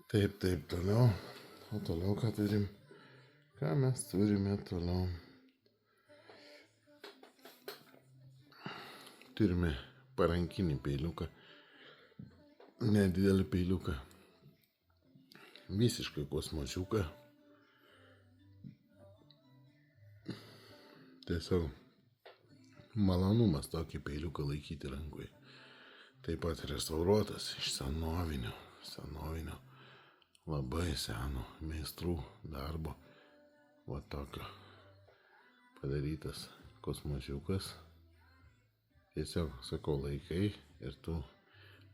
Taip, toliau. O toliau ką turim? Ką mes turime toliau? Turime parankinį peiliuką. Nedidelį peiliuką. Visiškai kosmosiuką. Tiesiog malonumas tokį peiliuką laikyti rankoje. Taip pat restauruotas iš senovinio, labai seno meistrų darbo. Va tokio padarytas kosmosiukas. Tiesiog, sakau, laikai ir tu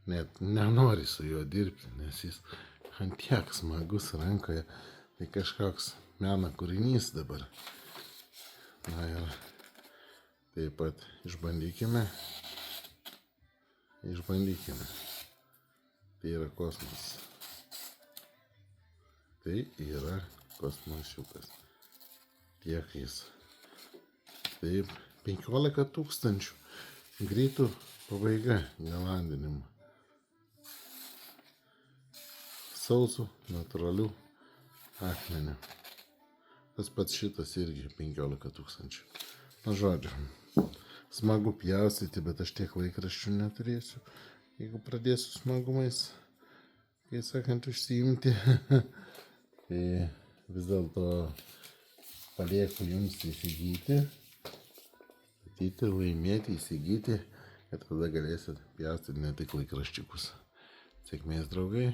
net nenori su juo dirbti, nes jis antiek smagus rankoje. Tai kažkoks meno kūrinys dabar. Na ir taip pat išbandykime. Tai yra kosmosas. Tai yra kosmosiukas. Tiek jis. Taip, 15 000. Greitų pabaiga galandinimo. Sausų, natūralių akmenių. Tas pats šitas irgi 15 000. Na žodžiu, smagu pjaustyti, bet aš tiek laikraščių neturėsiu. Jeigu pradėsiu smagumais, kai sakant, užsiimti, tai vis dėlto palieku jums įsigyti, laimėti, įsigyti, ir tada galėsit pjaustyti ne tik laikraščiukus. Sėkmės, draugai.